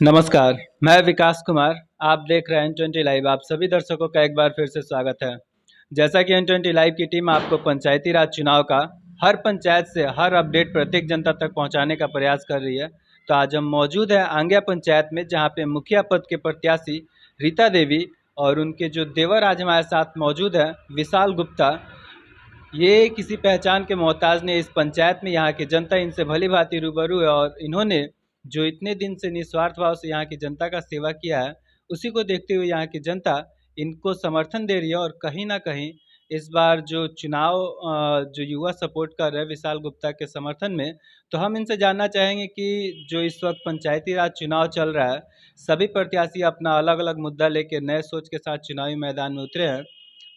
नमस्कार, मैं विकास कुमार। आप देख रहे हैं N20 लाइव। आप सभी दर्शकों का एक बार फिर से स्वागत है। जैसा कि N20 लाइव की टीम आपको पंचायती राज चुनाव का हर पंचायत से हर अपडेट प्रत्येक जनता तक पहुंचाने का प्रयास कर रही है। तो आज हम मौजूद हैं आंगिया पंचायत में, जहां पे मुखिया पद के प्रत्याशी रीता देवी और उनके जो देवर आज हमारे साथ मौजूद हैं, विशाल गुप्ता। ये किसी पहचान के मोहताज ने इस पंचायत में यहाँ की जनता इनसे भली भांति रूबरू है और इन्होंने जो इतने दिन से निस्वार्थ भाव से यहाँ की जनता का सेवा किया है, उसी को देखते हुए यहाँ की जनता इनको समर्थन दे रही है। और कहीं ना कहीं इस बार जो चुनाव जो युवा सपोर्ट कर रहे हैं विशाल गुप्ता के समर्थन में, तो हम इनसे जानना चाहेंगे कि जो इस वक्त पंचायती राज चुनाव चल रहा है, सभी प्रत्याशी अपना अलग अलग मुद्दा लेके नए सोच के साथ चुनावी मैदान में उतरे हैं।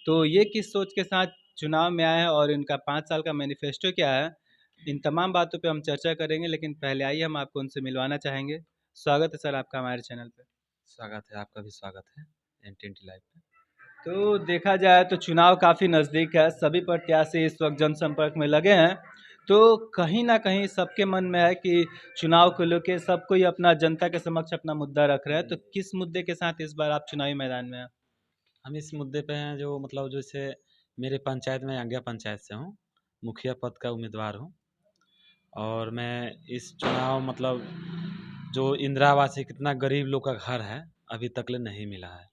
तो ये किस सोच के साथ चुनाव में आए हैं और इनका 5 साल का मैनिफेस्टो क्या है, इन तमाम बातों पे हम चर्चा करेंगे। लेकिन पहले आइए हम आपको उनसे मिलवाना चाहेंगे। स्वागत है सर आपका हमारे चैनल पे। स्वागत है, आपका भी स्वागत है N20 लाइव पे। तो देखा जाए तो चुनाव काफ़ी नज़दीक है, सभी प्रत्याशी इस वक्त जनसंपर्क में लगे हैं। तो कहीं ना कहीं सबके मन में है कि चुनाव को लेकर सब कोई अपना जनता के समक्ष अपना मुद्दा रख रहा है। तो किस मुद्दे के साथ इस बार आप चुनावी मैदान में हैं? हम इस मुद्दे पे हैं जो मतलब जैसे मेरे पंचायत में आंगिया पंचायत से हूँ, मुखिया पद का उम्मीदवार हूँ। और मैं इस चुनाव मतलब जो इंदिरा आवास है, कितना गरीब लोग का घर है अभी तक ले नहीं मिला है।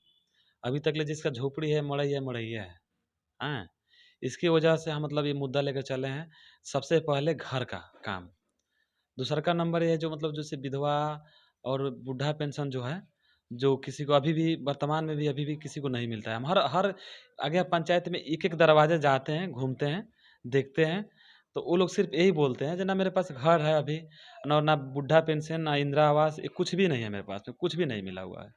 अभी तक ले जिसका झोपड़ी है मड़ैया है। हाँ, इसकी वजह से हम मतलब ये मुद्दा लेकर चले हैं। सबसे पहले घर का काम। दूसरा का नंबर ये है जो मतलब जैसे विधवा और बूढ़ा पेंशन जो है, जो किसी को अभी भी वर्तमान में भी अभी भी किसी को नहीं मिलता है। हम हर हर आगे पंचायत में एक-एक दरवाजे जाते हैं, घूमते हैं, देखते हैं, तो वो लोग सिर्फ़ यही बोलते हैं, "जी ना मेरे पास घर है अभी, ना बूढ़ा पेंशन, ना इंदिरा आवास, ये कुछ भी नहीं है मेरे पास में, कुछ भी नहीं मिला हुआ है।"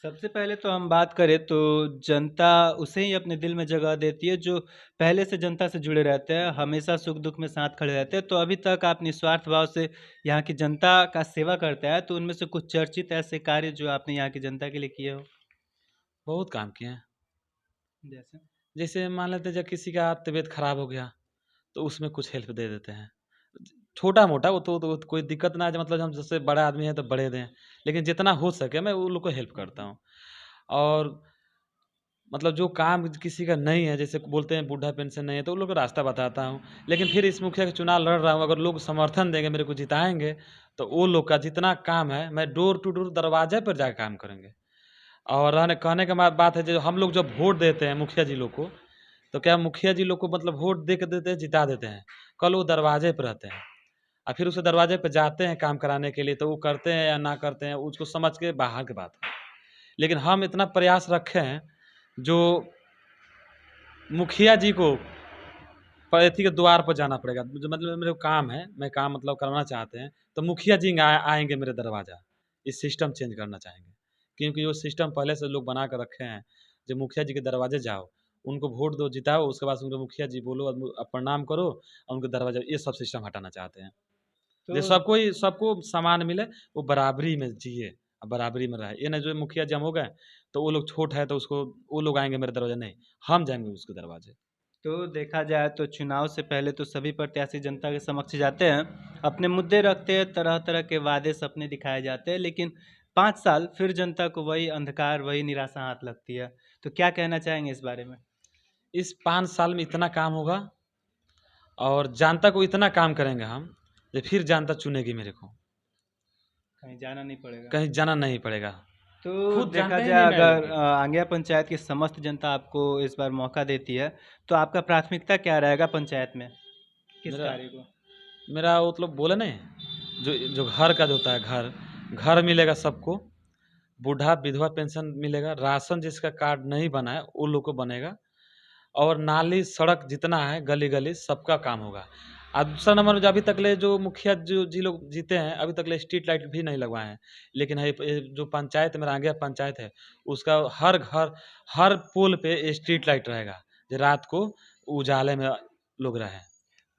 सबसे पहले तो हम बात करें तो जनता उसे ही अपने दिल में जगह देती है जो पहले से जनता से जुड़े रहते हैं, हमेशा सुख दुख में साथ खड़े रहते हैं। तो अभी तक आप निस्वार्थ भाव से यहाँ की जनता का सेवा करते हैं, तो उनमें से कुछ चर्चित ऐसे कार्य जो आपने यहाँ की जनता के लिए किए हो? बहुत काम किए हैं। जैसे? जैसे मान लेते हैं जब किसी का तबीयत खराब हो गया, तो उसमें कुछ हेल्प दे देते हैं। छोटा-मोटा वो तो कोई दिक्कत ना है, मतलब हम जैसे बड़े आदमी हैं तो बड़े दें, लेकिन जितना हो सके मैं उन लोग को हेल्प करता हूँ। और मतलब जो काम किसी का नहीं है, जैसे बोलते हैं बूढ़ा पेंशन नहीं है, तो उन लोग को रास्ता बताता हूँ। लेकिन फिर इस मुखिया का चुनाव लड़ रहा हूँ, अगर लोग समर्थन देंगे, मेरे को जिताएँगे, तो वो लोग का जितना काम है, मैं डोर टू डोर दरवाजे पर जाके काम करेंगे। और रहने कहने का बात है, जो हम लोग जब वोट देते हैं मुखिया जी लोग को, तो क्या मुखिया जी लोग को मतलब वोट दे के देते हैं, जिता देते हैं। कल वो दरवाजे पे रहते हैं और फिर उस दरवाजे पे जाते हैं काम कराने के लिए, तो वो करते हैं या ना करते हैं, उसको समझ के बाहर की बात है। लेकिन हम इतना प्रयास रखे हैं, जो मुखिया जी को अथी के द्वार पर जाना पड़ेगा। जो मतलब मेरे को काम है, मैं काम मतलब करना चाहते हैं, तो मुखिया जी आएँगे मेरे दरवाज़ा। इस सिस्टम चेंज करना चाहेंगे। क्योंकि वो सिस्टम पहले से लोग बना के रखे हैं, जो मुखिया जी के दरवाजे जाओ, उनको वोट दो, जिताओ, उसके बाद उनको मुखिया जी बोलो, प्रणाम करो और उनके दरवाजे, ये सब सिस्टम हटाना चाहते हैं। तो जो सबको समान मिले, वो बराबरी में जिए और बराबरी में रहे। ये नहीं जो मुखिया जी हम हो गए, तो वो लोग छोट है तो उसको वो लोग आएँगे मेरे दरवाजे, नहीं, हम जाएँगे उसके दरवाजे। तो देखा जाए तो चुनाव से पहले तो सभी प्रत्याशी जनता के समक्ष जाते हैं, अपने मुद्दे रखते हैं, तरह तरह के वादे सपने दिखाए जाते हैं। लेकिन 5 साल फिर जनता को वही अंधकार, वही निराशा हाथ लगती है। तो क्या कहना चाहेंगे इस बारे में? इस 5 साल में इतना काम होगा और जनता को इतना काम करेंगे हम, कि फिर जनता चुनेगी मेरे को। कहीं जाना नहीं पड़ेगा। कहीं जाना नहीं पड़ेगा। तो खुद देखा जनता ही जाए निर्णय अगर लेगी। आंगिया पंचायत की समस्त जनता आपको इस बार मौका देती है, तो आपका प्राथमिकता क्या रहेगा पंचायत में? किस मेरा कार्य को? मेरा वो मतलब बोले नहीं, जो घर का जो होता है घर, घर मिलेगा सबको, बूढ़ा विधवा पेंशन मिलेगा, राशन जिसका कार्ड नहीं बना है, वो लोग को बनेगा। और नाली, सड़क जितना है गली-गली सबका काम होगा। दूसरा नंबर में जो अभी तक ले जो मुखिया जो जी लोग जीते हैं, अभी तक ले स्ट्रीट लाइट भी नहीं लगवाए हैं। लेकिन ये जो पंचायत में आंगिया पंचायत है, उसका हर घर, हर पोल पे स्ट्रीट लाइट रहेगा, जो रात को उजाले में लोग रहें।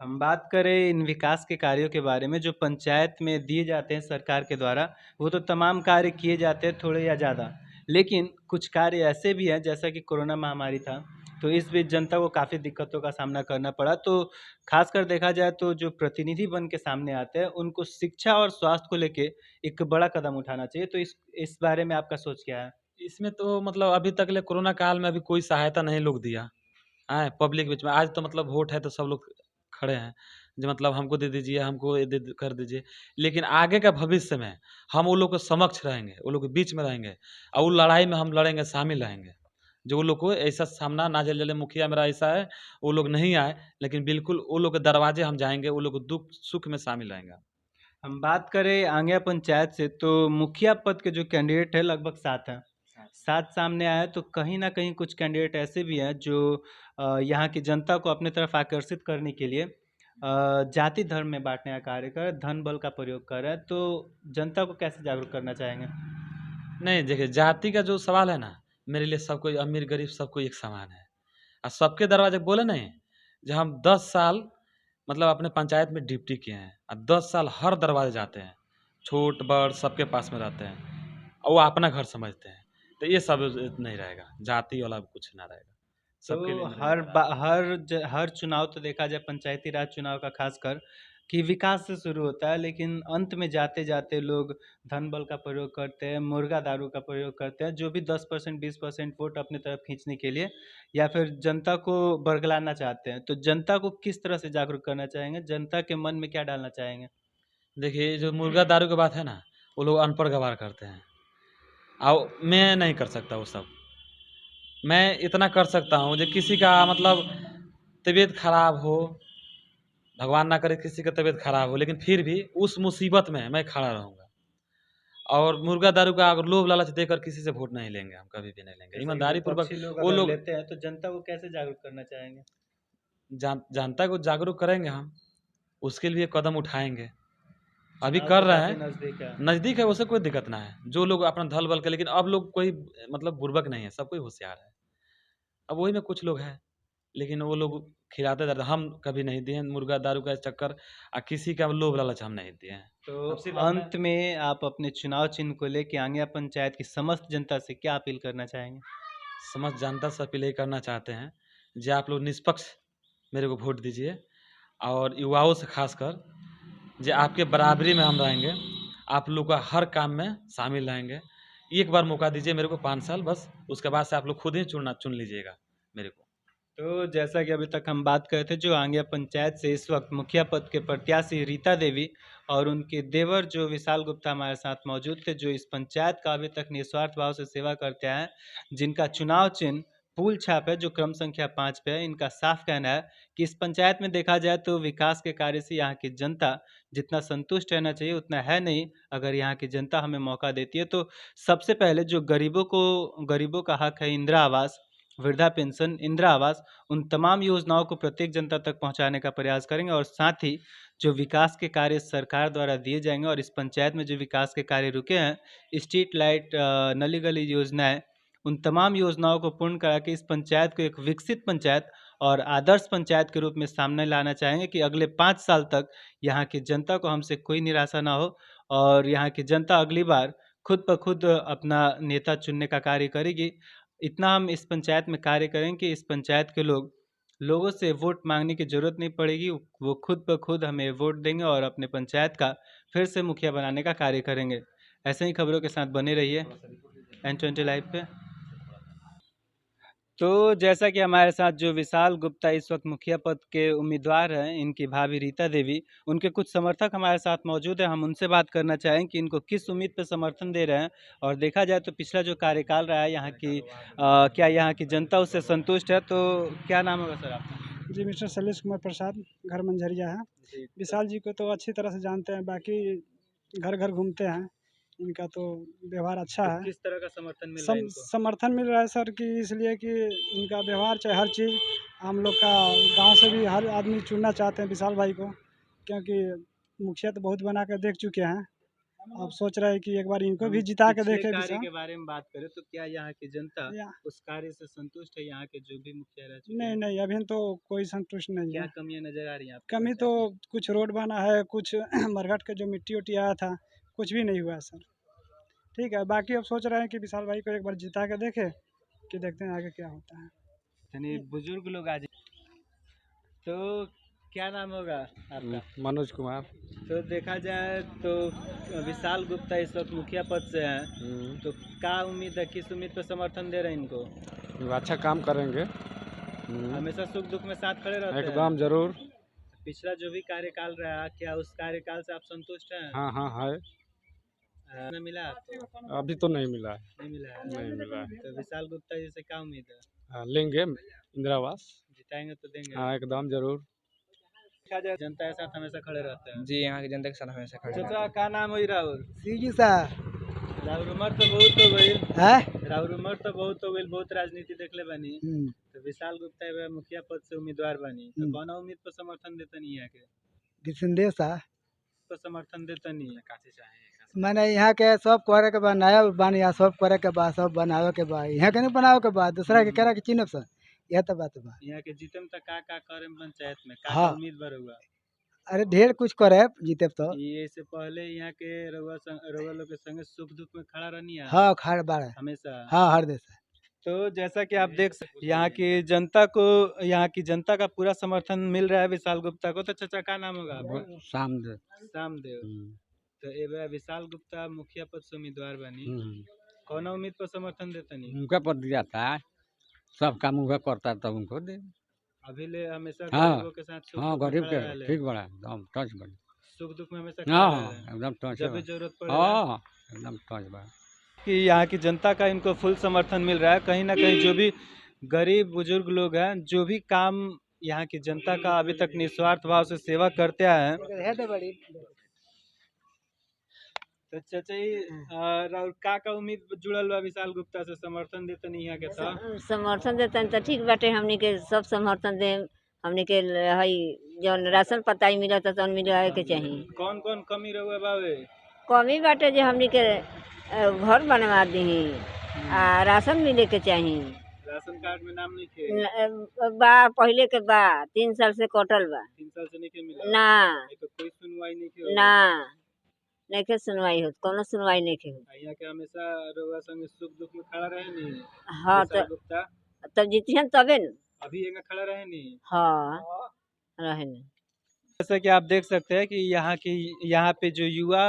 हम बात करें इन विकास के कार्यों के बारे में जो पंचायत में दिए जाते हैं सरकार के द्वारा, वो तो तमाम कार्य किए जाते हैं थोड़े या ज़्यादा। लेकिन कुछ कार्य ऐसे भी हैं जैसा कि कोरोना महामारी था, तो इस बीच जनता को काफ़ी दिक्कतों का सामना करना पड़ा। तो खासकर देखा जाए तो जो प्रतिनिधि बन के सामने आते हैं, उनको शिक्षा और स्वास्थ्य को लेके एक बड़ा कदम उठाना चाहिए। तो इस बारे में आपका सोच क्या है? इसमें तो मतलब अभी तक ले कोरोना काल में अभी कोई सहायता नहीं लोग दिया। हैं, पब्लिक बीच में आज तो मतलब वोट है तो सब लोग खड़े हैं, जो मतलब हमको दे दीजिए, हमको ये कर दीजिए। लेकिन आगे का भविष्य में हम वो लोग के समक्ष रहेंगे, वो लोग के बीच में रहेंगे और वो लड़ाई में हम लड़ेंगे, शामिल रहेंगे। जो वो लोग को ऐसा सामना ना झेले, मुखिया मेरा ऐसा है, वो लोग नहीं आए, लेकिन बिल्कुल वो लोग के दरवाजे हम जाएँगे, वो लोग को दुःख सुख में शामिल रहेंगे। हम बात करें आंगिया पंचायत से तो मुखिया पद के जो कैंडिडेट है लगभग 7 हैं। 7 सामने आया तो कहीं ना कहीं कुछ कैंडिडेट ऐसे भी हैं जो यहाँ की जनता को अपने तरफ आकर्षित करने के लिए जाति धर्म में बांटने का कार्य कर धन बल का प्रयोग कर रहे हैं। तो जनता को कैसे जागरूक करना चाहेंगे? नहीं देखिए, जाति का जो सवाल है ना, मेरे लिए सब कोई अमीर-गरीब सबको एक समान है। सबके दरवाजे बोले नहीं, जो हम 10 साल मतलब अपने पंचायत में ड्यूटी किए हैं और 10 साल हर दरवाजे जाते हैं, छोट-बड़ सबके पास में रहते हैं और वो अपना घर समझते हैं। तो ये सब नहीं रहेगा, जाति वाला कुछ ना रहेगा, सबके लिए तो मिलेंगे बराबर। हर चुनाव तो देखा जाए पंचायती राज चुनाव का खासकर कि विकास से शुरू होता है, लेकिन अंत में जाते जाते लोग धन बल का प्रयोग करते हैं, मुर्गा दारू का प्रयोग करते हैं, जो भी 10% 20% वोट अपनी तरफ खींचने के लिए या फिर जनता को बरगलाना चाहते हैं। तो जनता को किस तरह से जागरूक करना चाहेंगे? जनता के मन में क्या डालना चाहेंगे? देखिए, ये जो मुर्गा दारू की बात है ना, वो लोग अनपढ़ गँवार करते हैं और मैं नहीं कर सकता वो सब। मैं इतना कर सकता हूँ जो किसी का मतलब तबीयत खराब हो, भगवान ना करे किसी का तबीयत खराब हो, लेकिन फिर भी उस मुसीबत में मैं खड़ा रहूँगा। और मुर्गा दारू का अगर लोभ लालच देकर किसी से वोट नहीं लेंगे हम, कभी भी नहीं लेंगे। जैसे कि ईमानदारी पूर्वक विपक्षी लोग वो अगर लोग लेते हैं तो जनता को कैसे जागरूक करना चाहेंगे? जनता को जागरूक करेंगे हम, उसके लिए कदम उठाएँगे। अभी चुनाव कर तो रहे काफी हैं, नजदीक है। नज़दीक है उससे कोई दिक्कत ना है। जो लोग अपना धल-बल के, लेकिन अब लोग कोई मतलब बुर्बक नहीं है, सब कोई होशियार है। अब वही में कुछ लोग हैं, लेकिन वो लोग खिलाते रहते हैं। हम कभी नहीं दिए हैं मुर्गा दारू का चक्कर किसी का लोभ लालच हम नहीं दिए हैं। तो हम सिर्फ़ अपने अंत में आप अपने चुनाव चिन्ह को लेके आंगिया पंचायत की समस्त जनता से क्या अपील करना चाहेंगे? समस्त जनता से अपील यही करना चाहते हैं, जे आप लोग निष्पक्ष मेरे को वोट दीजिए और युवाओं से ख़ासकर जे आपके बराबरी में हम रहेंगे, आप लोग का हर काम में शामिल रहेंगे। एक बार मौका दीजिए मेरे को 5 साल बस, उसके बाद से आप लोग खुद ही चुन लीजिएगा मेरे को। तो जैसा कि अभी तक हम बात कर रहे थे, जो आंगिया पंचायत से इस वक्त मुखिया पद के प्रत्याशी रीता देवी और उनके देवर जो विशाल गुप्ता हमारे साथ मौजूद थे, जो इस पंचायत का अभी तक निस्वार्थ भाव से सेवा करते हैं, जिनका चुनाव चिन्ह फूल छाप है जो क्रम संख्या 5 पे है। इनका साफ कहना है कि इस पंचायत में देखा जाए तो विकास के कार्य से यहाँ की जनता जितना संतुष्ट रहना चाहिए उतना है नहीं। अगर यहाँ की जनता हमें मौका देती है तो सबसे पहले जो गरीबों का हक है, इंदिरा आवास, वृद्धा पेंशन, इंदिरा आवास, उन तमाम योजनाओं को प्रत्येक जनता तक पहुंचाने का प्रयास करेंगे और साथ ही जो विकास के कार्य सरकार द्वारा दिए जाएंगे और इस पंचायत में जो विकास के कार्य रुके हैं, स्ट्रीट लाइट, नली गली योजनाएं, उन तमाम योजनाओं को पूर्ण करा के इस पंचायत को एक विकसित पंचायत और आदर्श पंचायत के रूप में सामने लाना चाहेंगे कि अगले 5 साल तक यहाँ की जनता को हमसे कोई निराशा ना हो और यहाँ की जनता अगली बार खुद ब खुद अपना नेता चुनने का कार्य करेगी। इतना हम इस पंचायत में कार्य करें कि इस पंचायत के लोगों से वोट मांगने की ज़रूरत नहीं पड़ेगी। वो खुद ब खुद हमें वोट देंगे और अपने पंचायत का फिर से मुखिया बनाने का कार्य करेंगे। ऐसे ही खबरों के साथ बने रहिए N20 लाइव पे। तो जैसा कि हमारे साथ जो विशाल गुप्ता इस वक्त मुखिया पद के उम्मीदवार हैं, इनकी भाभी रीता देवी, उनके कुछ समर्थक हमारे साथ मौजूद हैं। हम उनसे बात करना चाहें कि इनको किस उम्मीद पे समर्थन दे रहे हैं और देखा जाए तो पिछला जो कार्यकाल रहा है यहाँ की, क्या यहाँ की जनता उससे संतुष्ट है? तो क्या नाम होगा सर आपका? जी, मिस्टर शैलेश कुमार प्रसाद, घर मंझरिया है। जी, तो विशाल जी को तो अच्छी तरह से जानते हैं, बाकी घर-घर घूमते हैं। इनका तो व्यवहार अच्छा है। किस तरह का समर्थन मिल रहा है इनको? समर्थन मिल रहा है सर कि इसलिए कि इनका व्यवहार चाहे हर चीज़ हम लोग का गाँव से भी हर आदमी चुनना चाहते हैं विशाल भाई को, क्योंकि मुखिया तो बहुत बना के देख चुके हैं। अब सोच रहे हैं कि एक बार इनको भी जिता के पिछले देखें कार्य विशाल। के बारे में बात करें तो क्या यहाँ की जनता या उस कार्य से संतुष्ट है, यहाँ के जो भी मुखिया रह चुके नहीं, हैं? नहीं, अभी तो कोई संतुष्ट नहीं क्या है। कमियां नजर आ रही हैं आपको कमी तो पंचायत में? कुछ रोड बना है, कुछ मरघट का जो मिट्टी-उट्टी आया था, कुछ भी नहीं हुआ है सर। ठीक है, बाकी अब सोच रहे हैं कि विशाल भाई को एक बार जिता के देखें, कि देखते हैं आगे क्या होता है। यानी बुजुर्ग लोग आज। तो क्या नाम होगा आपका? मनोज कुमार। तो देखा जाए तो विशाल गुप्ता इस वक्त मुखिया पद से हैं, तो क्या उम्मीद है, किस उम्मीद पर समर्थन दे रहे हैं इनको? अच्छा काम करेंगे। हमेशा सुख दुख में साथ खड़े रहते हैं। एकदम जरूर। पिछला जो भी कार्यकाल रहा, क्या उस कार्यकाल से आप संतुष्ट हैं? हाँ हाँ है। नहीं मिला आपको? अभी तो नहीं मिला है। नहीं मिला है। नहीं मिला है। तो विशाल गुप्ता जी से क्या उम्मीद है? लेंगे इंदिरा आवास। जिताएंगे तो देंगे। हाँ एकदम जरूर। देखा जाए जनता के साथ हमेशा खड़े रहते हैं। जी, यहाँ की जनता के साथ हमेशा खड़े रहते चाचा क्या नाम हुई राहुल? सीजी सा राहुल उमर तो बहुत हो गई। है। राहुल उमर तो बहुत हो गई, बहुत राजनीति देखले बनी। तो विशाल गुप्ता एबे मुखिया पद से उम्मीदवार बनी, तो कौन उम्मीद पर समर्थन देता नहीं है के? संदेश तो समर्थन देता नहीं है। मैंने यहाँ के सब करे के बाद नया बन या सब करे के बाद सब बनावे के बाद यहाँ के नहीं बनावे के बाद दूसरा के करा के चिन्ह से यह तो बात बा। यहाँ के जीतम तक का करे पंचायत में हाँ। उम्मीदवार हुआ? अरे ढेर कुछ करे जीते तो। ये से पहले यहाँ के रउआ लोग के संगे सुख दुख में खड़ा रहनी है। हाँ खाड़ बाड़े हमेशा। हाँ हर देश। तो जैसा कि आप देख सकते यहाँ की जनता को, यहाँ की जनता का पूरा समर्थन मिल रहा है विशाल गुप्ता को। तो चाचा का नाम होगा आपका? सामदेव। सामदेव। तो एबे विशाल गुप्ता मुखिया पद से उम्मीदवार बनी, कौन उम्मीद पर समर्थन देता नहीं? उनका पद दिया था, सब काम उनका करता था, उनको दे। अभी ले हमेशा हाँ। गरीबों के साथ सुख हाँ दुख में गरीब खड़ा के रहले। ठीक बड़ा एकदम टच बड़ा। सुख दुख में हमेशा खड़ा हाँ रहले। एकदम टच जब भी जरूरत पड़े हाँ एकदम टच बड़ा। कि यहाँ की जनता का इनको फुल समर्थन मिल रहा है। कहीं ना कहीं जो भी गरीब बुजुर्ग लोग हैं, जो भी काम यहाँ की जनता का अभी तक निस्वार्थ भाव से सेवा करते आए हैं। तो चाचा राहुल का उम्मीद जुड़ल बा विशाल गुप्ता से, समर्थन देते नहीं यहाँ के? तो समर्थन देतन तो ठीक बाटे, हमनी के सब समर्थन दे। हमनी के हई जौन राशन पता ही मिलत तौन मिले के चाहिए। कौन कौन कमी रहुआ बावे? कमी बाटे जे हमनी के घर बनवा दी आ राशन मिले के चाहिए। राशन कार्ड में नाम नहीं थे? बा पहले के बा 3 साल से कटल बा। 3 साल से नहीं के मिला? ना तो कोई सुनवाई नहीं की? ना नहीं के सुनवाई हो, कोनो सुनवाई नहीं के हो। यहाँ के हमेशा रउआ संग सुख दुख में खड़ा रहे नहीं? हाँ विशाल तो गुप्ता तब जीतियन तबे न। अभी यहाँ खड़ा रहे नहीं? हाँ रहे न। जैसा कि आप देख सकते हैं कि यहाँ पे जो युवा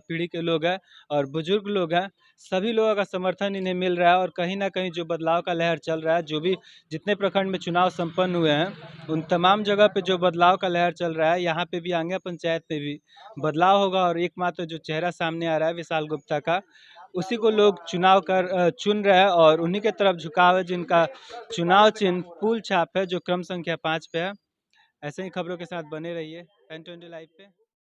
पीढ़ी के लोग हैं और बुजुर्ग लोग हैं, सभी लोगों का समर्थन इन्हें मिल रहा है। और कहीं ना कहीं जो बदलाव का लहर चल रहा है, जो भी जितने प्रखंड में चुनाव संपन्न हुए हैं, उन तमाम जगह पे जो बदलाव का लहर चल रहा है, यहाँ पे भी आंगिया पंचायत पे भी बदलाव होगा। और एकमात्र जो चेहरा सामने आ रहा है विशाल गुप्ता का, उसी को लोग चुन रहे हैं और उन्हीं के तरफ झुकाव है, जिनका चुनाव चिन्ह फूल छाप है, जो क्रम संख्या 5 पे है। ऐसे ही खबरों के साथ बने रहिए N20 लाइव पे।